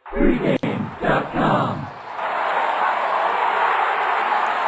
Pregame.com.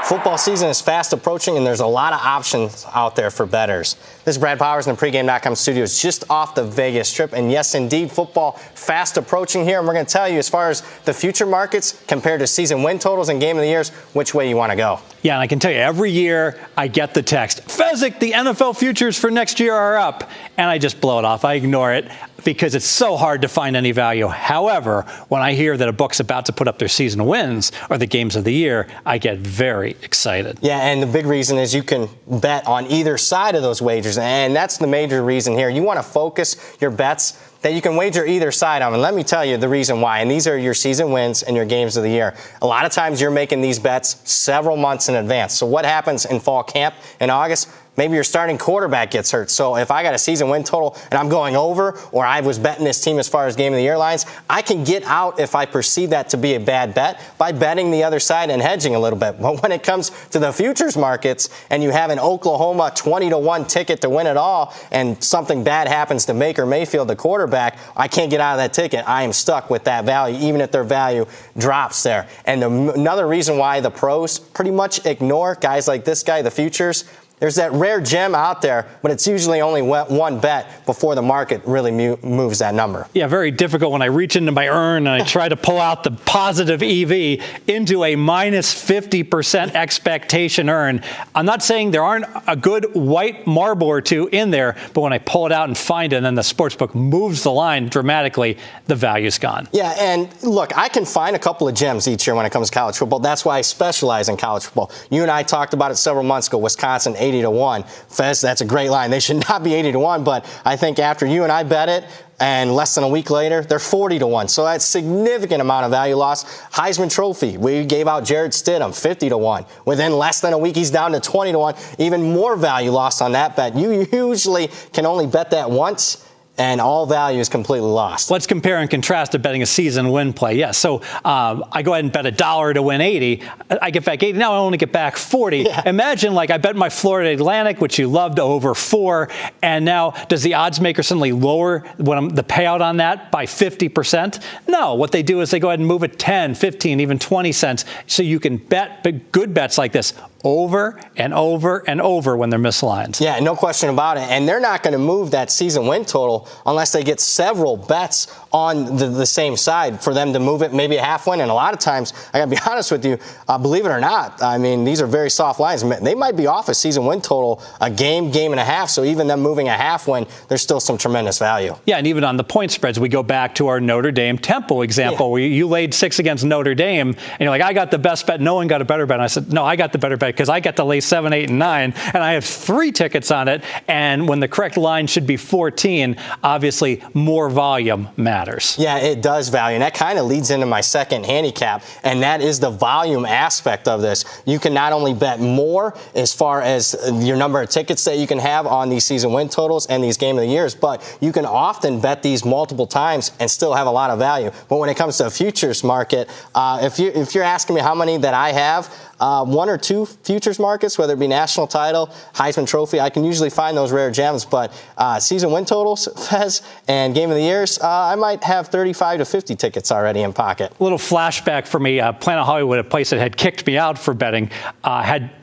Football season is fast approaching, and there's a lot of options out there for bettors. This is Brad Powers in the Pregame.com studios just off the Vegas Strip. And yes, indeed, football fast approaching here. And we're going to tell you, as far as the future markets compared to season win totals and game of the years, which way you want to go. Yeah, and I can tell you, every year I get the text, Fezzik, the NFL futures for next year are up. And I just blow it off. I ignore it because it's so hard to find any value. However, when I hear that a book's about to put up their season wins or the games of the year, I get very excited. Yeah, and the big reason is you can bet on either side of those wagers. And that's the major reason here. You want to focus your bets that you can wager either side on. And let me tell you the reason why. And these are your season wins and your games of the year. A lot of times you're making these bets several months in advance. So what happens in fall camp in August? Maybe your starting quarterback gets hurt. So if I got a season win total and I'm going over, or I was betting this team as far as game of the year lines, I can get out if I perceive that to be a bad bet by betting the other side and hedging a little bit. But when it comes to the futures markets and you have an Oklahoma 20-1 ticket to win it all and something bad happens to Baker Mayfield, the quarterback, I can't get out of that ticket. I am stuck with that value, even if their value drops there. And another reason why the pros pretty much ignore guys like this guy, the futures, there's that rare gem out there, but it's usually only one bet before the market really moves that number. Yeah, very difficult when I reach into my earn and I try to pull out the positive EV into a minus 50% expectation earn. I'm not saying there aren't a good white marble or two in there, but when I pull it out and find it and then the sportsbook moves the line dramatically, the value's gone. Yeah, and look, I can find a couple of gems each year when it comes to college football. That's why I specialize in college football. You and I talked about it several months ago, Wisconsin 80-1. Fez, that's a great line. They should not be 80-1, but I think after you and I bet it, and less than a week later, they're 40-1. So that's a significant amount of value loss. Heisman Trophy, we gave out Jared Stidham 50-1. Within less than a week, he's down to 20-1. Even more value lost on that bet. You usually can only bet that once, and all value is completely lost. Let's compare and contrast to betting a season win play. Yes, so I go ahead and bet $1 to win 80. I get back 80. Now I only get back 40. Yeah. Imagine, like, I bet my Florida Atlantic, which you loved, over 4, and now does the odds maker suddenly lower the payout on that by 50%? No. What they do is they go ahead and move it 10, 15, even 20 cents, so you can bet good bets like this over and over and over when they're misaligned. Yeah, no question about it. And they're not going to move that season win total unless they get several bets on the same side for them to move it, maybe a half win. And a lot of times, I got to be honest with you, believe it or not, I mean, these are very soft lines. They might be off a season win total a game and a half. So even them moving a half win, there's still some tremendous value. Yeah, and even on the point spreads, we go back to our Notre Dame Temple example, where you laid 6 against Notre Dame, and you're like, I got the best bet. No one got a better bet. And I said, no, I got the better bet because I got to lay 7, 8, and 9, and I have 3 tickets on it. And when the correct line should be 14, obviously more volume matters. Yeah, it does value, and that kind of leads into my second handicap, and that is the volume aspect of this. You can not only bet more as far as your number of tickets that you can have on these season win totals and these game of the years, but you can often bet these multiple times and still have a lot of value. But when it comes to a futures market, if you're asking me how many that I have, 1 or 2 futures markets, whether it be national title, Heisman Trophy, I can usually find those rare gems. But season win totals, Fez, and game of the years, I might have 35 to 50 tickets already in pocket. A little flashback for me. Planet Hollywood, a place that had kicked me out for betting,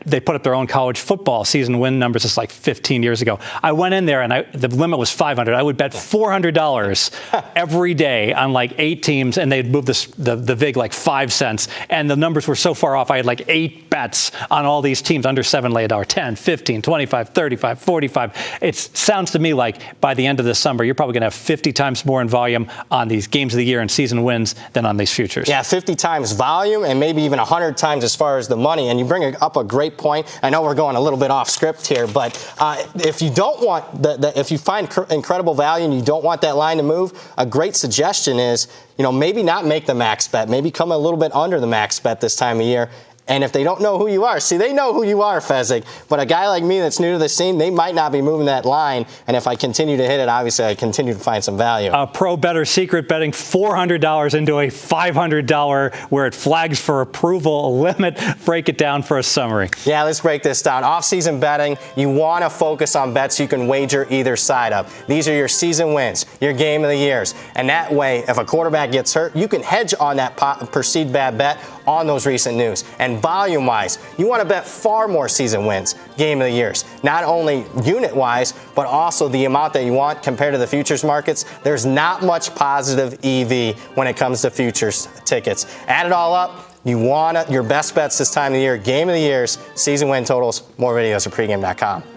they put up their own college football season win numbers just like 15 years ago. I went in there, and the limit was $500. I would bet $400 every day on like 8 teams, and they'd move the VIG like 5 cents. And the numbers were so far off, I had like 8 bets on all these teams under $7 lay $1, 10, 15, 25, 35, 45. It sounds to me like by the end of this summer, you're probably going to have 50 times more in volume on these games of the year and season wins than on these futures. Yeah, 50 times volume and maybe even 100 times as far as the money. And you bring up a great point. I know we're going a little bit off script here, but if you don't want if you find incredible value and you don't want that line to move, a great suggestion is, maybe not make the max bet, maybe come a little bit under the max bet this time of year, And if they don't know who you are, see, they know who you are, Fezzik. But a guy like me that's new to the scene, they might not be moving that line. And if I continue to hit it, obviously I continue to find some value. Pro Bettor secret betting $400 into a $500 where it flags for approval limit. Break it down for a summary. Yeah, let's break this down. Off-season betting, you want to focus on bets you can wager either side of. These are your season wins, your game of the years. And that way, if a quarterback gets hurt, you can hedge on that perceived bad bet on those recent news. And volume-wise, you want to bet far more season wins, game of the years. Not only unit-wise, but also the amount that you want compared to the futures markets. There's not much positive EV when it comes to futures tickets. Add it all up, you want your best bets this time of the year, game of the years, season win totals. More videos at pregame.com.